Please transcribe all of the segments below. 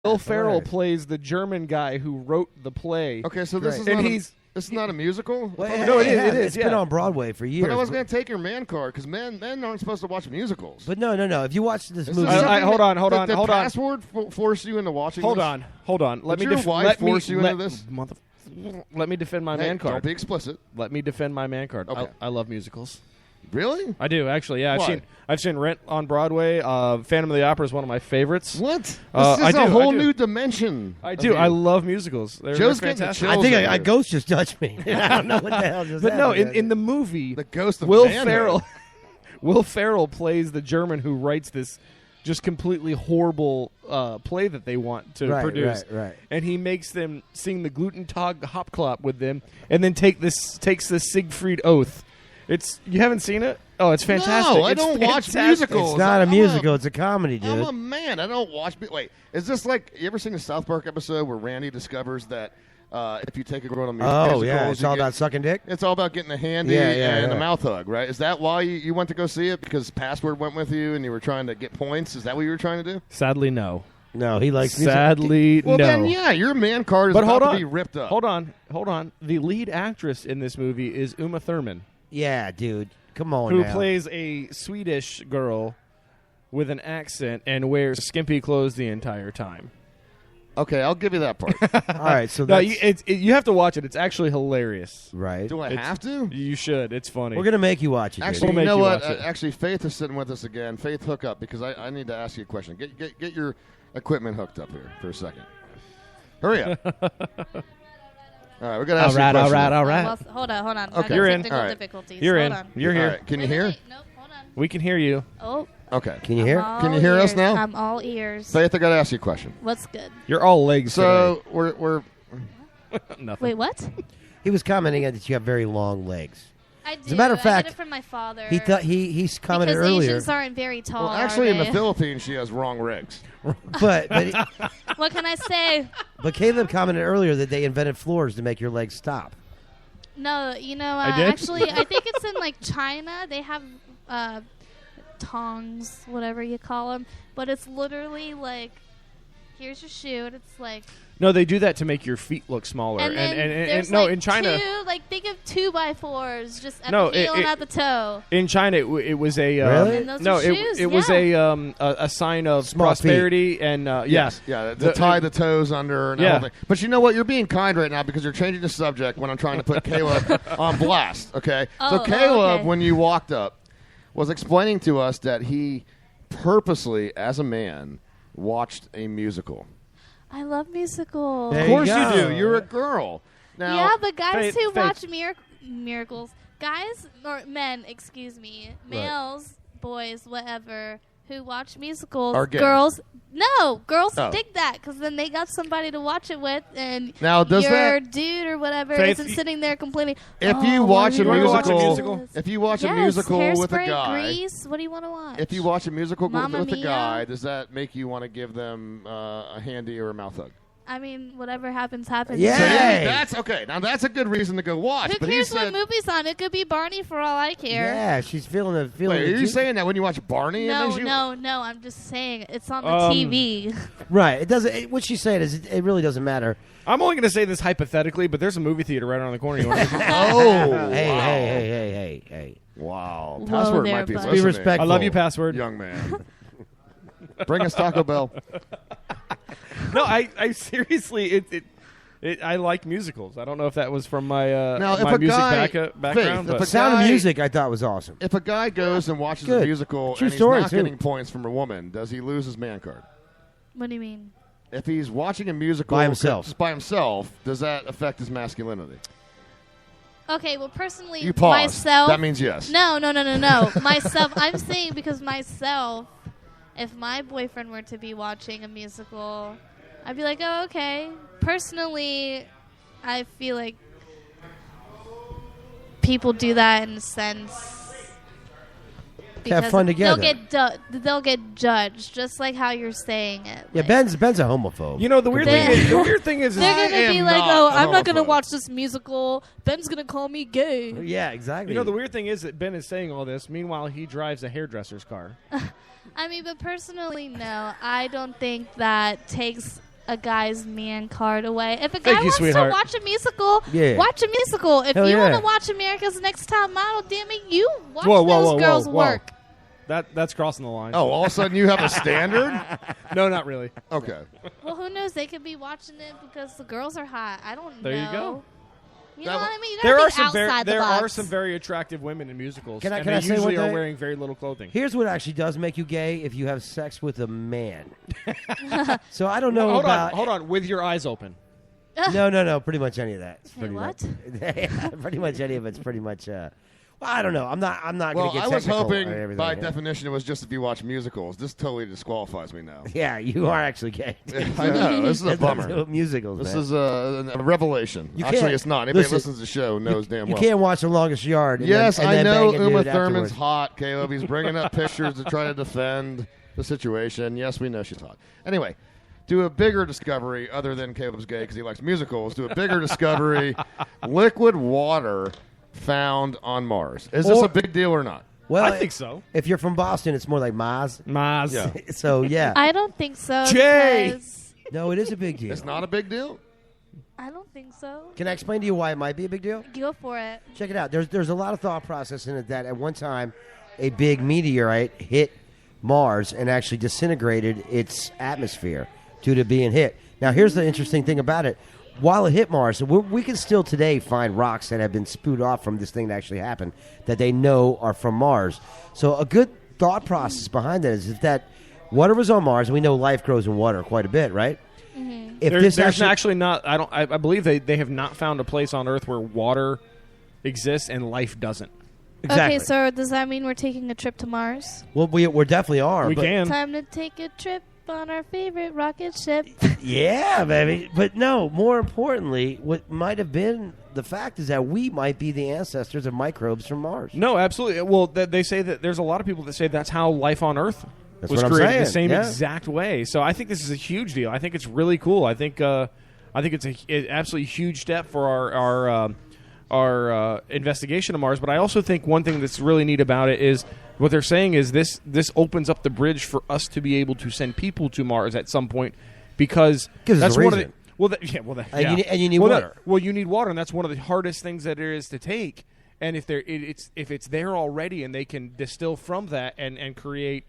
Will Ferrell plays the German guy who wrote the play. Okay, so this is this is not a musical? No, it is. It's been on Broadway for years. But I was going to take your man card because men aren't supposed to watch musicals. But no. If you watch this movie, hold on. Did Password force you into watching? Hold on. Let Did me your wife force you into this? Let me defend my man card. Don't be explicit. Let me defend my man card. Okay. I love musicals. Really? I do, actually. Yeah, Why? I've seen Rent on Broadway. Phantom of the Opera is one of my favorites. What? This is a whole new dimension. I do. I love musicals. They're fantastic. I think a ghost just touched me. I don't know what the hell just But no, happened. in the movie, the ghost of Will manhood. Ferrell. Will Ferrell plays the German who writes this just completely horrible play that they want to produce. Right. And he makes them sing the Gluten Tag Hopklop with them, and then takes the Siegfried Oath. You haven't seen it? Oh, it's fantastic. No, I don't watch musicals. It's not a musical. It's a comedy, dude. I'm a man. I don't watch. Wait, is this like you ever seen the South Park episode where Randy discovers that if you take a girl to musicals, it's all about sucking dick. It's all about getting a handy and a mouth hug, right? Is that why you went to go see it? Because Password went with you and you were trying to get points? Is that what you were trying to do? Sadly, no. No, he likes music. Sadly, well, no. then, yeah, your man card is but about to be ripped up. Hold on. The lead actress in this movie is Uma Thurman. Yeah, dude. Come on Who now. plays a Swedish girl with an accent and wears skimpy clothes the entire time. Okay, I'll give you that part. All right, so no, you have to watch it. It's actually hilarious. Right. Do I have to? You should. It's funny. We're going to make you watch it. Actually, dude. you know what? Actually, Faith is sitting with us again. Faith, hook up because I need to ask you a question. Get your equipment hooked up here for a second. Hurry up. All right, we're going to ask you a question. All right. Well, hold on. Okay. You're in. Technical difficulties. You're hold in. On. You're here. All right, can you hear? Nope, hold on. We can hear you. Oh. Okay. Can you hear? Can you hear us now? I'm all ears. Faith, I got to ask you a question. What's good? You're all legs. So we're nothing. Wait, what? He was commenting that you have very long legs. I do. As a matter of I fact, get it from my father. He's commented because earlier. Asians aren't very tall. well, actually, are in the they? Philippines, she has wrong rigs. but What can I say? but Caleb commented earlier that they invented floors to make your legs stop. No, you know, I did? actually, I think it's in like China. They have tongs, whatever you call them, but it's literally like, here's your shoe, and it's like. No, they do that to make your feet look smaller. And then there's no, like in China, think of 2x4s just at No, the heel and at the toe. in China, it was a Really? And those no, are shoes, it was yeah. a sign of Small prosperity and Yes. Yeah. To tie the toes under and Yeah. everything. But you know what? You're being kind right now because you're changing the subject when I'm trying to put Caleb on blast. Okay. So Caleb, okay. when you walked up, was explaining to us that he purposely, as a man, watched a musical. I love musicals. There Of course you you go. do. You're a girl. Now, Yeah, but guys Faith, who Faith. watch miracles, guys or men, excuse me, males, boys, whatever, who watch musicals, Are gay. girls Oh. dig that because then they got somebody to watch it with, and Now, does your that- dude or whatever Faith, isn't sitting there complaining. If "Oh, you what watch do a you wanna musical- watch musical? this?" if you watch Yes, a musical with a Hairspray, guy, Grease, what do you want to watch? if you watch a musical Mamma with a Mia. guy, does that make you want to give them a handy or a mouth hug? I mean, whatever happens, happens. Yeah. So Hey. that's okay. Now that's a good reason to go watch. Who but he cares said, what movie's on? It could be Barney for all I care. Yeah, she's feeling the Wait, are you juice. saying that when you watch Barney? it No, makes you, no. I'm just saying it's on the Um, TV. Right. It doesn't. What she's saying is, it really doesn't matter. I'm only going to say this hypothetically, but there's a movie theater right around the corner. You want to Oh, Hey. wow. Whoa Password there, might be bud. listening. Be respectful. I love you, Password. young man. Bring us Taco Bell. No, I seriously, I like musicals. I don't know if that was from my Now, if my a music guy- background, Faith, if but a Sound of guy- Music, I thought was awesome. If a guy goes and watches a Good. musical True and he's story, not too. getting points from a woman, does he lose his man card? What do you mean? If he's watching a musical By himself. just by himself, does that affect his masculinity? Okay, well, personally, You pause. myself. That means yes. No. Myself. I'm saying because myself, if my boyfriend were to be watching a musical, I'd be like, oh, okay. Personally, I feel like people do that in a sense. Have fun together. They'll get judged, just like how you're saying it. Yeah, Like, Ben's a homophobe. you know the weird thing. They- The weird thing is, they're I gonna be am like, not oh, a I'm not gonna homophobe. watch this musical. Ben's gonna call me gay. Yeah, exactly. you know the weird thing is that Ben is saying all this. Meanwhile, he drives a hairdresser's car. I mean, but personally, no. I don't think that takes a guy's man card away. If a guy Thank you, wants sweetheart. to watch a musical, Yeah. watch a musical. If Hell you want yeah. to watch America's Next Top Model, damn it, you watch Whoa, those girls whoa. work. That's crossing the line. Oh, all of a sudden you have a standard? No, not really. Okay. Well, who knows? They could be watching it because the girls are hot. I don't know. There you go. You know what I mean? You There gotta are think some outside the there box. are some very attractive women in musicals. Can I- and can they I say usually one are thing? wearing very little clothing. Here's what actually does make you gay: if you have sex with a man. So I don't know hold about. on, with your eyes open. No. Pretty much any of that. It's Hey, pretty what? Much, pretty much any of it's pretty much. Well, I don't know. I'm not Well, going to get I was technical hoping on everything by here. definition it was just if you watch musicals. This totally disqualifies me now. Yeah, you are actually gay. I know. This is a bummer. Musicals. This man. is a revelation. You Actually, can't- it's not. Anybody listen, listens to the show knows damn You well. can't watch The Longest Yard. And Yes, then, and I then know bang a Uma dude Thurman's afterwards. hot, Caleb. He's bringing up pictures to try to defend the situation. Yes, we know she's hot. Anyway, do a bigger discovery other than Caleb's gay because he likes musicals. Do a bigger discovery. Liquid water found on Mars. Is this Or- a big deal or not? Well, I think so. If you're from Boston, it's more like Maz. Maz. Yeah. So yeah, I don't think so. Jay! because- no, it is a big deal. It's not a big deal. I don't think so. Can I explain to you why it might be a big deal? Go for it. Check it out. There's a lot of thought process in it that at one time a big meteorite hit Mars and actually disintegrated its atmosphere due to being hit. Now, here's the interesting thing about it. While it hit Mars, we can still today find rocks that have been spewed off from this thing that actually happened that they know are from Mars. So a good thought process behind that is if that water was on Mars, and we know life grows in water quite a bit, right? If There's this actually not. I believe they have not found a place on Earth where water exists and life doesn't. exactly. Okay, so does that mean we're taking a trip to Mars? well, we definitely are. We but- can. Time to take a trip on our favorite rocket ship. Yeah, baby. But no, more importantly, what might have been the fact is that we might be the ancestors of microbes from Mars. No, absolutely. Well, they say that there's a lot of people that say that's how life on Earth That's was what I'm created saying, the same yeah. exact way. So I think this is a huge deal. I think it's really cool. I think it's an absolutely huge step for our investigation of Mars. But I also think one thing that's really neat about it is what they're saying is this opens up the bridge for us to be able to send people to Mars at some point because Gives us that's a one of reason. the well, And you need well, water. well, you need water, and that's one of the hardest things that there is to take. And if it's there already, and they can distill from that and create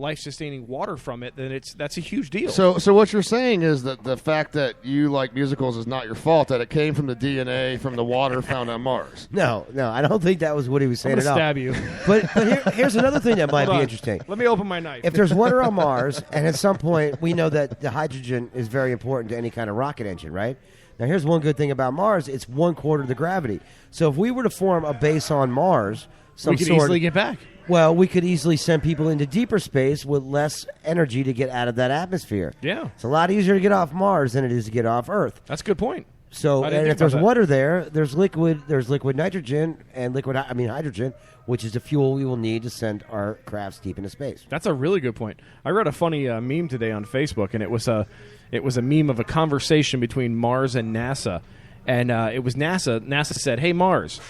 life-sustaining water from it, then that's a huge deal. So what you're saying is that the fact that you like musicals is not your fault, that it came from the DNA from the water found on Mars. No, I don't think that was what he was I'm saying gonna at all. stab you. But here's another thing that might Hold be on. interesting. Let me open my knife. If there's water on Mars, and at some point we know that the hydrogen is very important to any kind of rocket engine, right? Now, here's one good thing about Mars: it's 1/4 the gravity. So if we were to form a base on Mars, some we could sort easily get back. well, we could easily send people into deeper space with less energy to get out of that atmosphere. Yeah. It's a lot easier to get off Mars than it is to get off Earth. That's a good point. So, I didn't and think if there's about that. water there, there's liquid nitrogen and hydrogen, which is the fuel we will need to send our crafts deep into space. That's a really good point. I read a funny meme today on Facebook, and it was a meme of a conversation between Mars and NASA, and it was NASA. NASA said, "Hey Mars,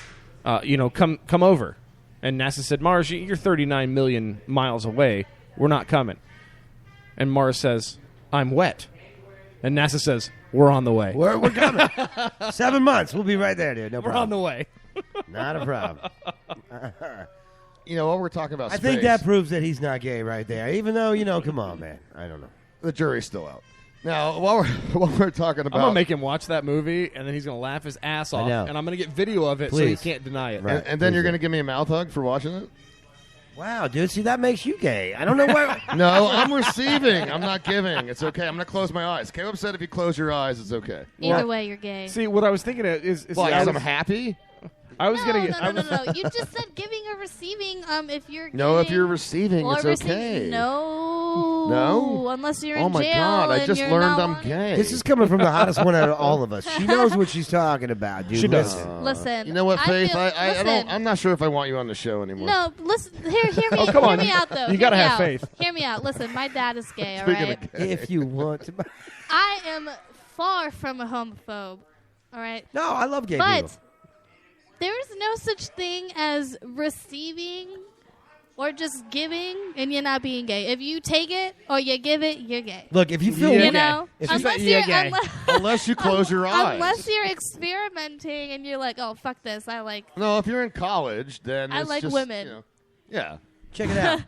come over," and NASA said, "Mars, you're 39 million miles away. We're not coming." And Mars says, "I'm wet," and NASA says, "We're on the way. We're coming. 7 months. We'll be right there, dude. No We're problem. on the way." Not a problem. You know, while we're talking about I space, think that proves that he's not gay right there. Even though, come on, man. I don't know. the jury's still out. Now, while we're talking about, I'm gonna make him watch that movie, and then he's gonna laugh his ass off, know. and I'm gonna get video of it, so Please. he can't deny it. Right. and then Please you're do. going to give me a mouth hug for watching it? Wow, dude. See, that makes you gay. I don't know why. No, I'm receiving. I'm not giving. It's okay. I'm going to close my eyes. Caleb said if you close your eyes, it's okay. Either way, you're gay. See, what I was thinking of is Well, I because was, I'm happy? I was no, gonna get. no. You just said giving or receiving. If you're No, if giving you're receiving, or it's receiving- okay. No. No? Unless you're Oh, in my jail. God. I and just you're learned not I'm wanted. gay. This is coming from the hottest one out of all of us. She knows what she's talking about, dude. She does. Listen. Listen. You know what, Faith? feel- I listen. don't. I'm not sure if I want you on the show anymore. No, listen. Hear me. Oh, come hear on. me out, though. You Hear gotta me have out. faith. Hear me out. Listen, my dad is gay. All Speaking right. of gay. If you want to. I am far from a homophobe. All right. No, I love gay But people. there is no such thing as receiving or just giving and you're not being gay. If you take it or you give it, you're gay. Look, if you feel You know, if unless you're you're gay. Unless you close your eyes. Unless you're experimenting and you're like, oh fuck this, I like No, if you're in college, then I it's like just, women. you know, yeah. check it out,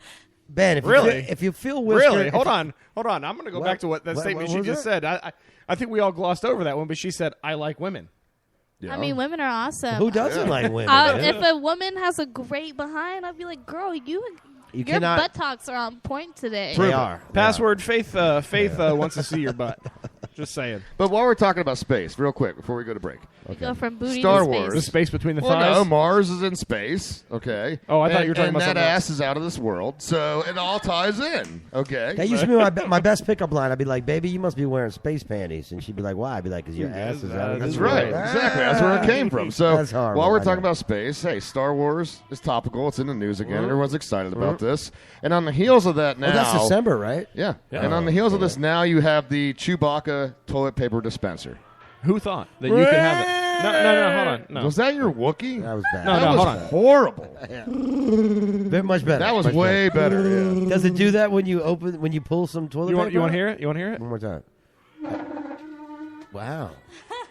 Ben. If Really? if you feel Whisker, Really? if Hold you- on. I'm going to go What? back to what that What- statement what she was just that? said. I think we all glossed over that one, but she said, I like women. Yeah. I mean, women are awesome. Who doesn't like women? man? If a woman has a great behind, I'd be like, girl, your cannot- buttocks are on point today. They are. Password Faith wants to see your butt. Just saying. But while we're talking about space, real quick, before we go to break. You go from booty Star to space. Wars. The space between the Well, thighs. no, Mars is in space, okay? Oh, I thought you were talking and about that something else. ass is out of this world, so it all ties in, okay? That used to be my best pickup line. I'd be like, "Baby, you must be wearing space panties," and she'd be like, "Why?" I'd be like, "Cause your ass is out." of That's this right, world." exactly. That's where it came from. So That's horrible, while we're I talking know. about space, hey, Star Wars is topical. It's in the news again. Everyone's excited about this. And on the heels of that now... Oh, that's December, right? Yeah. Yeah. And on the heels of this now, you have the Chewbacca toilet paper dispenser. Who thought that you could have it? No, hold on. No. Was that your Wookiee? That was bad. No, that no, was hold on. horrible. Very much better. That was Much way better. Yeah. better. Does it do that when you pull some toilet You paper? want to out? hear it? You want to hear it? One more time. Wow.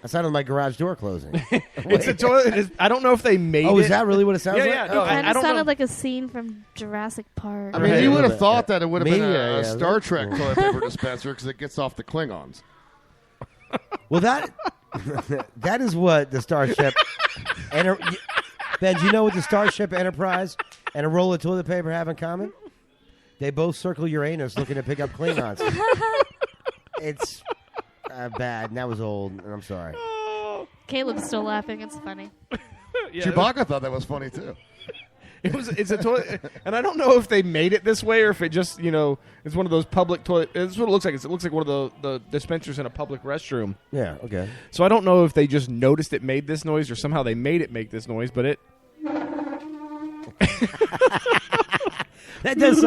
That sounded like garage door closing. It's a toilet. I don't know if they made it. Oh, is that really what it sounds Yeah, like? yeah, Oh, no, Kind I of don't sounded know. like a scene from Jurassic Park. I mean, Right, you a would little have bit, thought yeah. that it would have been Yeah, a yeah, Star that's Trek cool. toilet paper dispenser because it gets off the Klingons. Well, that that is what the Starship. Ben, do you know what the Starship Enterprise and a roll of toilet paper have in common? They both circle Uranus looking to pick up Klingons. It's bad, and that was old, and I'm sorry. Caleb's still laughing. It's funny. Yeah, Chewbacca thought that was funny too. It's a toilet, and I don't know if they made it this way or if it just it's one of those public toilet. It's what it looks like. It looks like one of the dispensers in a public restroom. Yeah, okay. So I don't know if they just noticed it made this noise or somehow they made it make this noise, but it. That does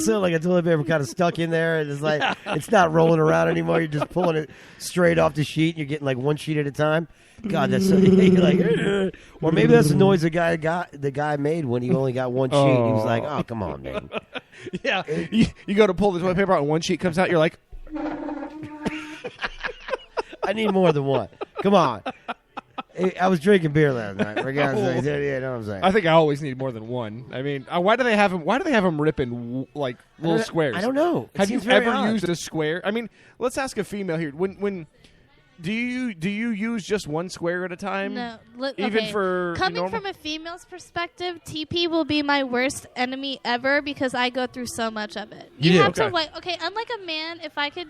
sound like a toilet paper kind of stuck in there, and it's like it's not rolling around anymore. You're just pulling it straight off the sheet, and you're getting like one sheet at a time. God, that's so, you're like, or maybe that's the noise the guy made when he only got one sheet. He was like, "Oh, come on, man." Yeah, you go to pull the toilet paper out, and one sheet comes out. You're like, I need more than one. Come on. I was drinking beer last night. For God's sake. Yeah, know what I'm saying. I think I always need more than one. I mean, why do they have them? Why do they have them ripping like little squares? I don't know. It Have you seems very ever odd. used a square? I mean, let's ask a female here. When do you use just one square at a time? No, Even okay. for coming normal? from a female's perspective, TP will be my worst enemy ever because I go through so much of it. You do? have Okay. to like unlike a man, if I could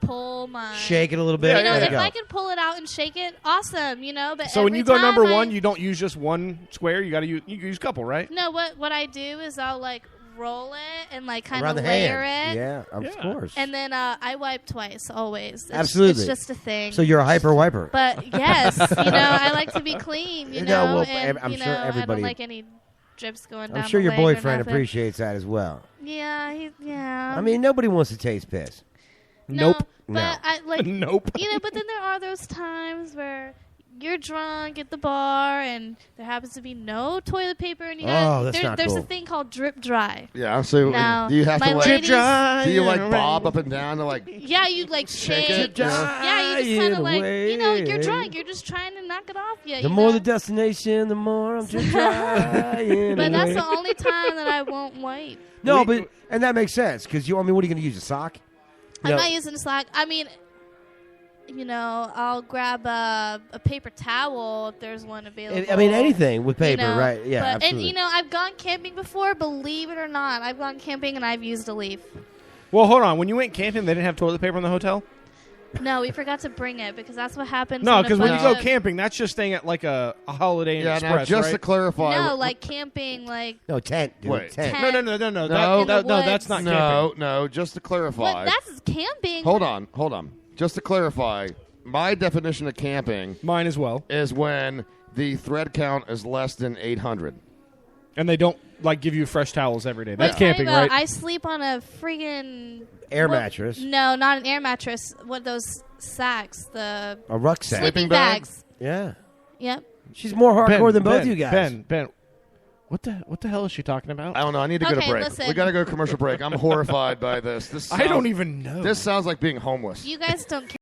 pull my Shake it a little bit. Yeah, There you if go. I can pull it out and shake it, awesome. But So when every you go number time one, you don't use just one square. You got to use a couple, right? no. What I do is I'll roll it and kind Around of the layer hand. it. Yeah, of Yeah. course. And then I wipe twice always. Absolutely. it's just a thing. So you're a hyper wiper. But yes, I like to be clean. You No, know, well, and I'm you sure know, I everybody- don't like any drips going down. I'm sure the your leg or boyfriend nothing. appreciates that as well. Yeah, yeah. I mean, nobody wants to taste piss. no, Nope. But No. I Nope. But then there are those times where you're drunk at the bar and there happens to be no toilet paper and you got that's not there's cool. a thing called drip dry. Yeah, so Now, do you have my to ladies- do you bob up and down to Yeah, you Shake shake. it, Yeah, you just kind of away. you're drunk. You're just trying to knock it off. Yeah, The more the destination, the more I'm just trying. But that's away. the only time that I won't wipe. No, and that makes sense because what are you going to use? A sock? I'm No. not using a sock. I mean, I'll grab a paper towel if there's one available. I mean, anything with paper, right? Yeah, but, absolutely. And I've gone camping before. Believe it or not, I've gone camping and I've used a leaf. Well, hold on. When you went camping, they didn't have toilet paper in the hotel. No, we forgot to bring it because that's what happens. No, because because when you go camping, that's just staying at like a Holiday Inn Yeah, Express, now just right? to clarify. No, like camping, like no, tent, dude. Wait. Tent. Tent. No. No. No, that's not camping. no, just to clarify. what? That's camping. Hold on. Just to clarify, my definition of camping Mine as well. is when the thread count is less than 800. And they don't give you fresh towels every day. Wait, That's tell you camping, about- right? I sleep on a friggin' Air mattress. No, not an air mattress. What those sacks? The A rucksack. sleeping bag? bags. Yeah. Yep. She's more hardcore than both you guys. Ben, What the hell is she talking about? I don't know. I need to go to Okay, break. listen. We got to go to commercial break. I'm horrified by this. I don't even know. This sounds like being homeless. You guys don't care.